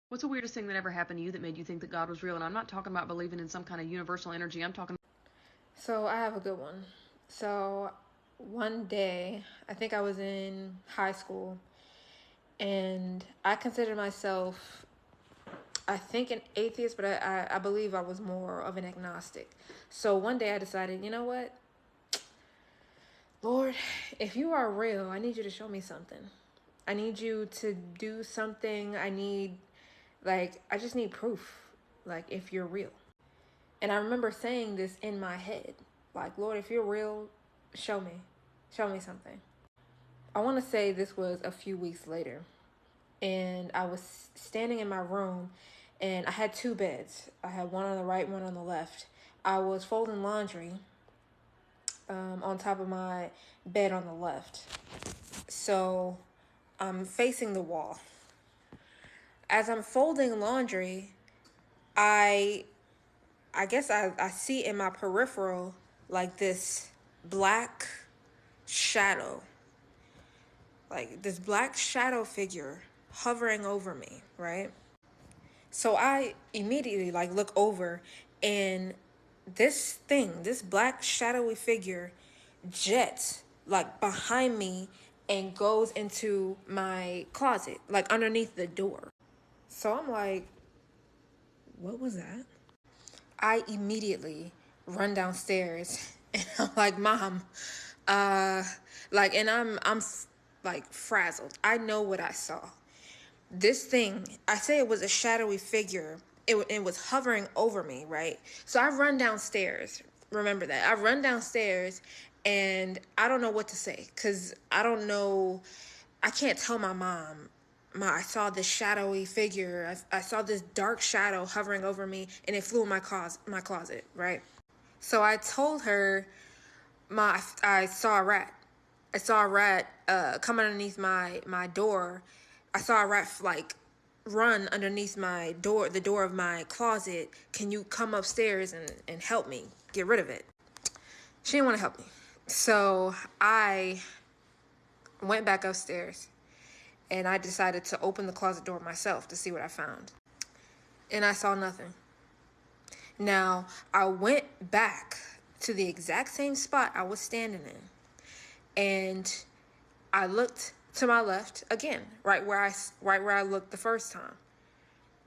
What's the weirdest thing that ever happened to you that made you think that God was real? And I'm not talking about believing in some kind of universal energy. I'm talking. So I have a good one. So one day, I think I was in high school, and I considered myself, I think, an atheist, but I believe I was more of an agnostic. So one day I decided, you know what? Lord, if you are real, I need you to show me something. I need you to do something. I just need proof, like, if you're real. And I remember saying this in my head, like, Lord, if you're real, show me. Show me something. I want to say this was a few weeks later. And I was standing in my room, and I had two beds. I had one on the right, one on the left. I was folding laundry on top of my bed on the left. So I'm facing the wall. As I'm folding laundry, I I see in my peripheral like this black shadow, like this black shadow figure hovering over me, right? So I immediately like look over, and this black shadowy figure jets like behind me and goes into my closet, like underneath the door. So I'm like, what was that? I immediately run downstairs and I'm like, Mom, uh, and I'm like frazzled. I know what I saw. This thing, I say it was a shadowy figure. It was hovering over me, right? So I run downstairs. Remember that. I run downstairs and I don't know what to say because I don't know. I can't tell my mom. I saw this shadowy figure. I saw this dark shadow hovering over me, and it flew in my closet, right? So I told her, I saw a rat. I saw a rat come underneath my door. I saw a rat like run underneath my door, the door of my closet. Can you come upstairs and help me get rid of it? She didn't want to help me. So I went back upstairs and I decided to open the closet door myself to see what I found. And I saw nothing. Now, I went back to the exact same spot I was standing in, and I looked to my left again, right where I looked the first time.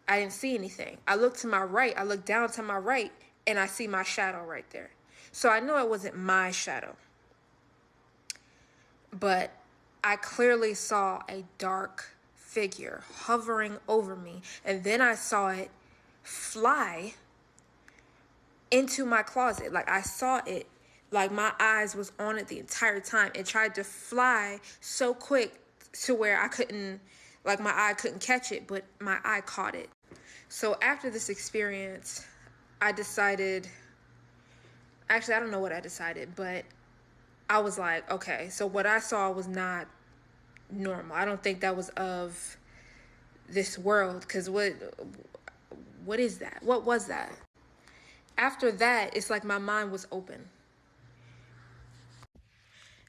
I didn't see anything. I looked to my right, I looked down to my right, and I see my shadow right there. So I know it wasn't my shadow. But I clearly saw a dark figure hovering over me, and then I saw it fly into my closet. Like I saw it, like my eyes was on it the entire time. It tried to fly so quick to where I couldn't, like my eye couldn't catch it, but my eye caught it. So after this experience, I decided, actually, I don't know what I decided, but I was like, okay, so what I saw was not normal. I don't think that was of this world, because what is that? What was that? After that, it's like my mind was open.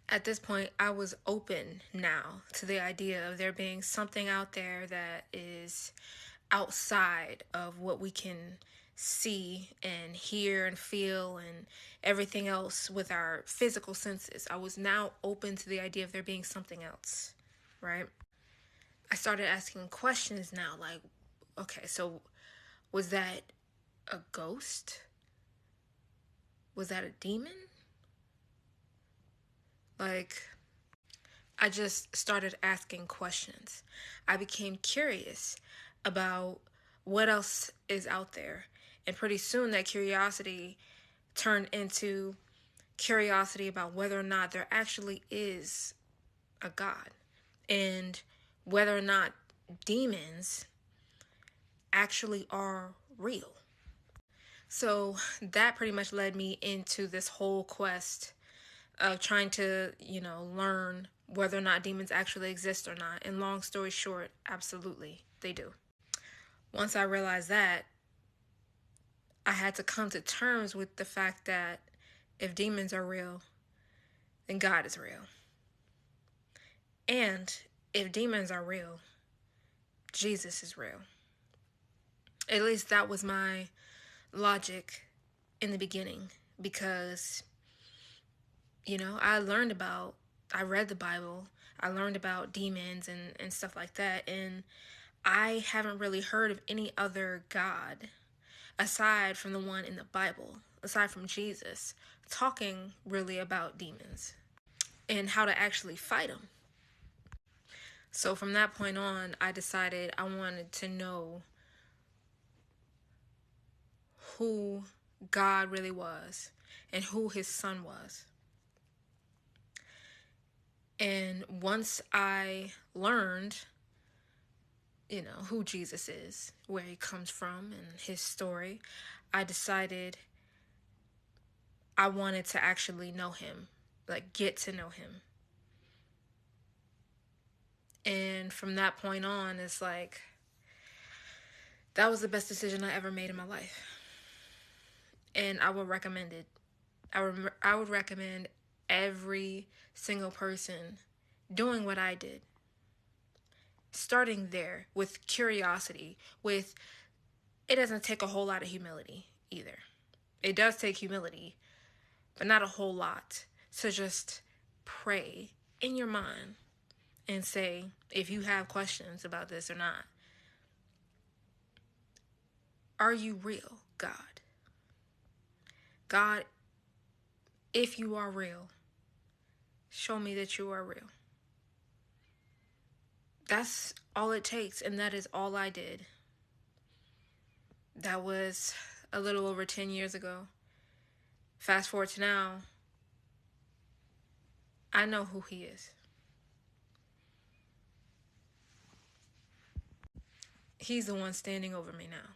At this point, I was open now to the idea of there being something out there that is outside of what we can see and hear and feel and everything else with our physical senses. I was now open to the idea of there being something else, right? I started asking questions now, like, okay, so was that a ghost? Was that a demon? Like, I just started asking questions. I became curious about what else is out there. And pretty soon that curiosity turned into curiosity about whether or not there actually is a God and whether or not demons actually are real. So that pretty much led me into this whole quest of trying to, learn whether or not demons actually exist or not. And long story short, absolutely, they do. Once I realized that, I had to come to terms with the fact that if demons are real, then God is real. And if demons are real, Jesus is real. At least that was my logic in the beginning, because, I read the Bible, I learned about demons and stuff like that, and I haven't really heard of any other God aside from the one in the Bible, aside from Jesus, talking really about demons and how to actually fight them. So from that point on, I decided I wanted to know who God really was and who his son was. And once I learned, who Jesus is, where he comes from, and his story, I decided I wanted to actually know him, like get to know him. And from that point on, it's like, that was the best decision I ever made in my life. And I would recommend it. I would recommend every single person doing what I did. Starting there with curiosity, it doesn't take a whole lot of humility either. It does take humility, but not a whole lot. So just pray in your mind and say, if you have questions about this or not, are you real, God? God, if you are real, show me that you are real. That's all it takes, and that is all I did. That was a little over 10 years ago. Fast forward to now, I know who he is. He's the one standing over me now.